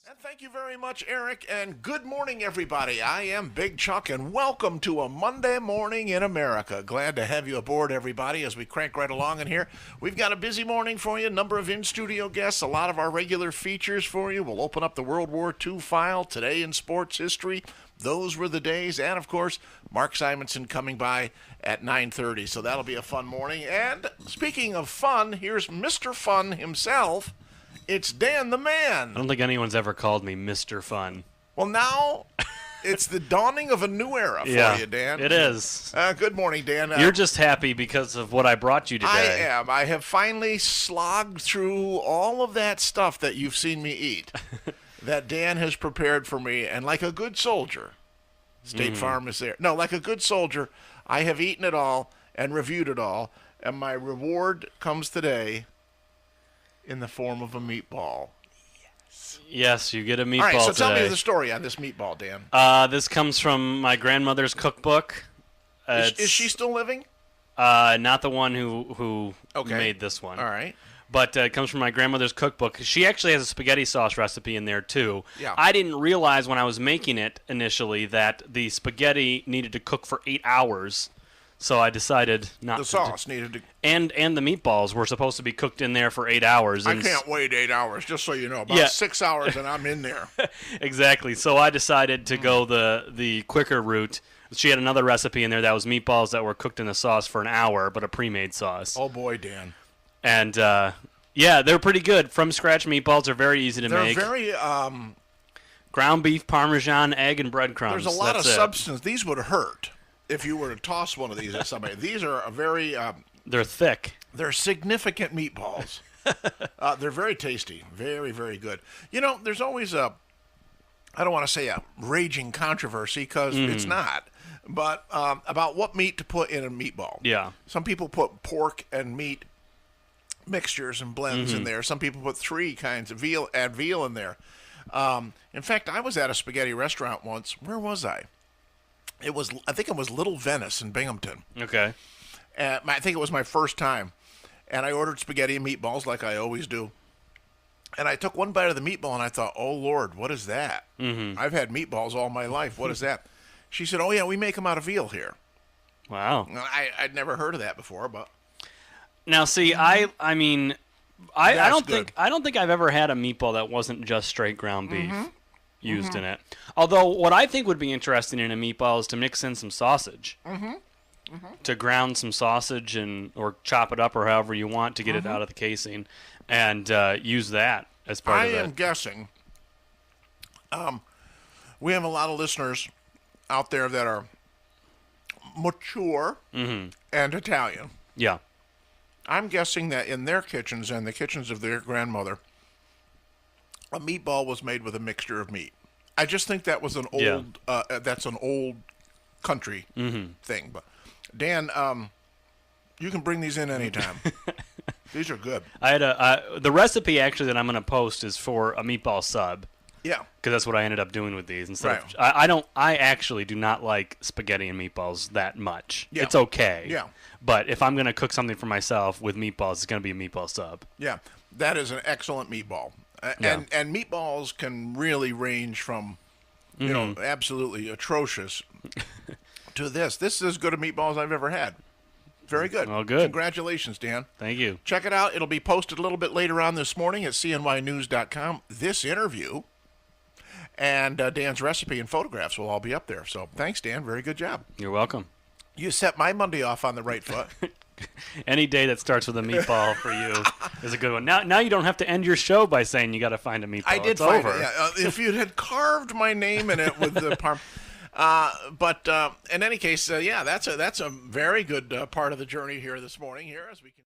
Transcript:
And thank you very much, Eric, and good morning, everybody. I am Big Chuck, and welcome to a Monday morning in America. Glad to have you aboard, everybody, as we crank right along in here. We've got a busy morning for you, a number of in-studio guests, a lot of our regular features for you. We'll open up the World War II file, today in sports history. Those were the days, and, of course, Mark Simonson coming by at 9:30, so that'll be a fun morning. And speaking of fun, here's Mr. Fun himself. It's Dan the Man. I don't think anyone's ever called me Mr. Fun. Well, now it's the dawning of a new era for you, Dan. It is. Good morning, Dan. You're just happy because of what I brought you today. I am. I have finally slogged through all of that stuff that you've seen me eat that Dan has prepared for me. And like a good soldier, State Farm is there. No, like a good soldier, I have eaten it all and reviewed it all. And my reward comes today in the form of a meatball. Yes, you get a meatball All right, so today. tell me the story on this meatball, Dan. This comes from my grandmother's cookbook. Is she still living? Not the one who made this one. All right. But it comes from my grandmother's cookbook. She actually has a spaghetti sauce recipe in there, too. Yeah. I didn't realize when I was making it initially that the spaghetti needed to cook for 8 hours. So I decided not to. The sauce needed to. And the meatballs were supposed to be cooked in there for 8 hours. I can't wait 8 hours, just so you know. About 6 hours and I'm in there. Exactly. So I decided to go the quicker route. She had another recipe in there that was meatballs that were cooked in the sauce for an hour, but a pre-made sauce. Oh, boy, Dan. And, yeah, they're pretty good. From-scratch meatballs are very easy to make. They're very... ground beef, Parmesan, egg, and breadcrumbs. There's a lot of substance. These would hurt if you were to toss one of these at somebody. These are a very... they're thick. They're significant meatballs. They're very tasty. Very, very good. You know, there's always I don't want to say a raging controversy, because it's not, but about what meat to put in a meatball. Yeah. Some people put pork and meat mixtures and blends in there. Some people put three kinds of veal in there. In fact, I was at a spaghetti restaurant once. Where was I? I think it was Little Venice in Binghamton. Okay. And I think it was my first time. And I ordered spaghetti and meatballs like I always do. And I took one bite of the meatball and I thought, oh, Lord, what is that? I've had meatballs all my life. What is that? She said, oh, yeah, we make them out of veal here. Wow. I'd never heard of that before, but... Now, see, I mean, I don't think I've ever had a meatball that wasn't just straight ground beef used in it. Although, what I think would be interesting in a meatball is to mix in some sausage. To ground some sausage or chop it up or however you want to get it out of the casing, and use that as part of it. I am guessing we have a lot of listeners out there that are mature and Italian. Yeah. I'm guessing that in their kitchens and the kitchens of their grandmother, a meatball was made with a mixture of meat. I just think that was an old that's an old country thing. But Dan, you can bring these in anytime. These are good. I had the recipe actually that I'm going to post is for a meatball sub. Yeah, because that's what I ended up doing with these. Instead right. I actually do not like spaghetti and meatballs that much. Yeah. It's okay. Yeah. But if I'm going to cook something for myself with meatballs, it's going to be a meatball sub. Yeah, that is an excellent meatball. And meatballs can really range from, you know, absolutely atrocious to this. This is as good a meatball as I've ever had. Very good. Well, good. Congratulations, Dan. Thank you. Check it out. It'll be posted a little bit later on this morning at cnynews.com. This interview and Dan's recipe and photographs will all be up there. So thanks, Dan. Very good job. You're welcome. You set my Monday off on the right foot. Any day that starts with a meatball for you is a good one. Now you don't have to end your show by saying you got to find a meatball. I did it's find over. it. Yeah. If you had carved my name in it with the parm. But in any case, that's a very good part of the journey here this morning. Here as we can.